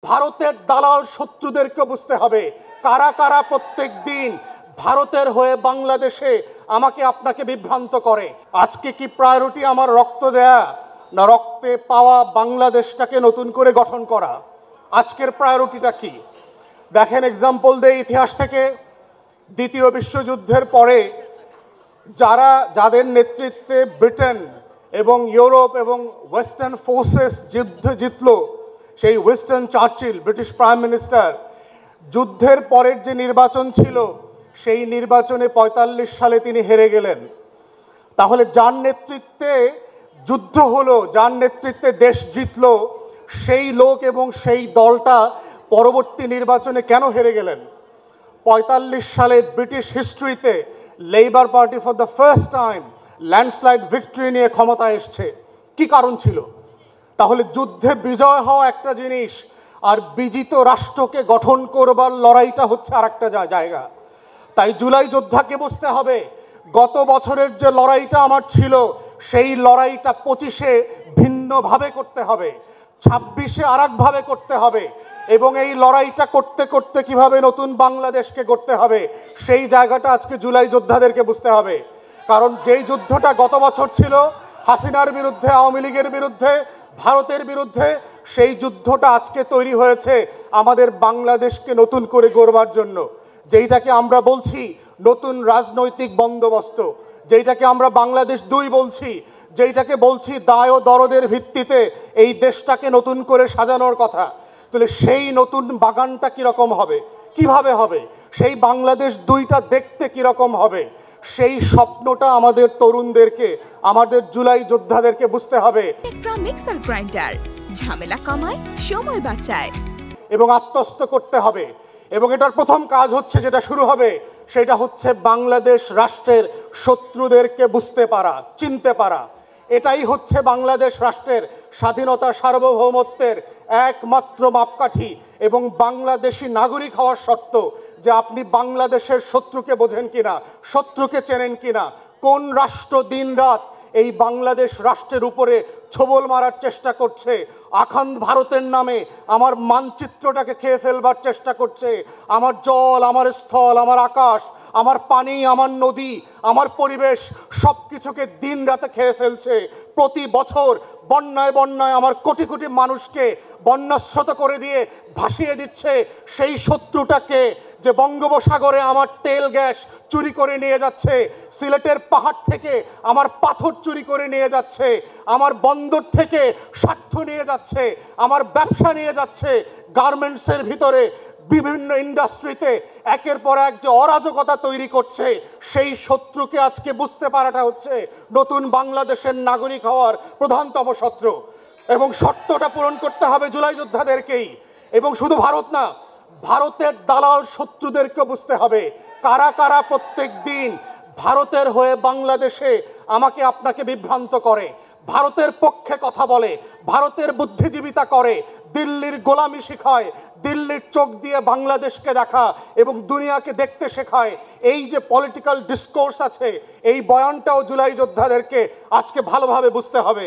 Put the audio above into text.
ভারতের দালাল শত্রুদেরকে বুঝতে হবে কারা কারা প্রত্যেক দিন ভারতের হয়ে বাংলাদেশে আমাকে আপনাকে বিভ্রান্ত করে। আজকে কি প্রায়োরিটি আমার রক্ত দেয়া না রক্তে পাওয়া বাংলাদেশটাকে নতুন করে গঠন করা? আজকের প্রায়োরিটিটা কি? দেখেন, এক্সাম্পল দেয় ইতিহাস থেকে। দ্বিতীয় বিশ্বযুদ্ধের পরে যাদের নেতৃত্বে ব্রিটেন এবং ইউরোপ এবং ওয়েস্টার্ন ফোর্সেস যুদ্ধে জিতল, সেই western Churchill British prime minister, যুদ্ধের পরের যে নির্বাচন ছিল সেই নির্বাচনে ৪৫ সালে তিনি হেরে গেলেন। তাহলে যার নেতৃত্বে যুদ্ধ হলো, যার নেতৃত্বে দেশ জিতল, সেই লোক এবং সেই দলটা পরবর্তী নির্বাচনে কেন হেরে গেলেন? ৪৫ সালে ব্রিটিশ হিস্ট্রিতে Labour party for the first time landslide victory নিয়ে ক্ষমতায় এসছে। কি কারণ ছিল? তাহলে যুদ্ধে বিজয় হওয়া একটা জিনিস, আর বিজিত রাষ্ট্রকে গঠন করবার লড়াইটা হচ্ছে আর একটা জায়গা। তাই জুলাই যোদ্ধাকে বুঝতে হবে, গত বছরের যে লড়াইটা আমার ছিল সেই লড়াইটা ২৫-এ ভিন্নভাবে করতে হবে, ২৬-এ আর একভাবে করতে হবে, এবং এই লড়াইটা করতে করতে কিভাবে নতুন বাংলাদেশকে গড়তে হবে সেই জায়গাটা আজকে জুলাই যোদ্ধাদেরকে বুঝতে হবে। কারণ যেই যুদ্ধটা গত বছর ছিল হাসিনার বিরুদ্ধে, আওয়ামী লীগের বিরুদ্ধে, ভারতের বিরুদ্ধে, সেই যুদ্ধটা আজকে তৈরি হয়েছে আমাদের বাংলাদেশকে নতুন করে গড়বার জন্য। যেইটাকে আমরা বলছি নতুন রাজনৈতিক বন্দোবস্ত, যেইটাকে আমরা বাংলাদেশ ২ বলছি, যেইটাকে বলছি দায় ও দরদের ভিত্তিতে এই দেশটাকে নতুন করে সাজানোর কথা। তাহলে সেই নতুন বাগানটা কীরকম হবে, কিভাবে হবে, সেই বাংলাদেশ ২টা দেখতে কীরকম হবে, সেই স্বপ্নটা আমাদের তরুণদেরকে, আমাদের জুলাই যোদ্ধাদেরকে বুঝতে হবে। মিক্সার গ্রাইন্ডার ঝামেলা কমায়, সময় বাঁচায় এবং আত্মস্থ করতে হবে। এবং এটার প্রথম কাজ হচ্ছে, যেটা শুরু হবে, সেটা হচ্ছে বাংলাদেশ রাষ্ট্রের শত্রুদেরকে বুঝতে পারা, চিনতে পারা। এটাই হচ্ছে বাংলাদেশ রাষ্ট্রের স্বাধীনতা, সার্বভৌমত্বের একমাত্র মাপকাঠি এবং বাংলাদেশি নাগরিক হওয়ার শর্ত, যে আপনি বাংলাদেশের শত্রুকে বোঝেন কিনা, শত্রুকে চেনেন কিনা। কোন রাষ্ট্র দিন রাত এই বাংলাদেশ রাষ্ট্রের উপরে ছোবল মারার চেষ্টা করছে, আখান্দ ভারতের নামে আমার মানচিত্রটাকে খেয়ে ফেলবার চেষ্টা করছে, আমার জল, আমার স্থল, আমার আকাশ, আমার পানি, আমার নদী, আমার পরিবেশ, সব কিছুকে দিন রাতে খেয়ে ফেলছে। প্রতি বছর বন্যায় বন্যায় আমার কোটি কোটি মানুষকে বন্যাস্রোত করে দিয়ে ভাসিয়ে দিচ্ছে। সেই শত্রুটাকে, যে বঙ্গোপসাগরে আমার তেল গ্যাস চুরি করে নিয়ে যাচ্ছে, সিলেটের পাহাড় থেকে আমার পাথর চুরি করে নিয়ে যাচ্ছে, আমার বন্দর থেকে স্বার্থ নিয়ে যাচ্ছে, আমার ব্যবসা নিয়ে যাচ্ছে, গার্মেন্টসের ভিতরে বিভিন্ন ইন্ডাস্ট্রিতে একের পর এক যে অরাজকতা তৈরি করছে, সেই শত্রুকে আজকে বুঝতে পারাটা হচ্ছে নতুন বাংলাদেশের নাগরিক হওয়ার প্রধানতম শর্ত। এবং শর্তটা পূরণ করতে হবে জুলাই যোদ্ধাদেরকেই। এবং শুধু ভারত না, ভারতের দালাল শত্রুদেরকে বুঝতে হবে কারা কারা প্রত্যেক দিন ভারতের হয়ে বাংলাদেশে আমাকে আপনাকে বিভ্রান্ত করে, ভারতের পক্ষে কথা বলে, ভারতের বুদ্ধিজীবিতা করে, দিল্লির গোলামি শেখায়, দিল্লির চোখ দিয়ে বাংলাদেশকে দেখা এবং দুনিয়াকে দেখতে শেখায়। এই যে পলিটিক্যাল ডিসকোর্স আছে, এই বয়ানটাও জুলাই যোদ্ধাদেরকে আজকে ভালোভাবে বুঝতে হবে।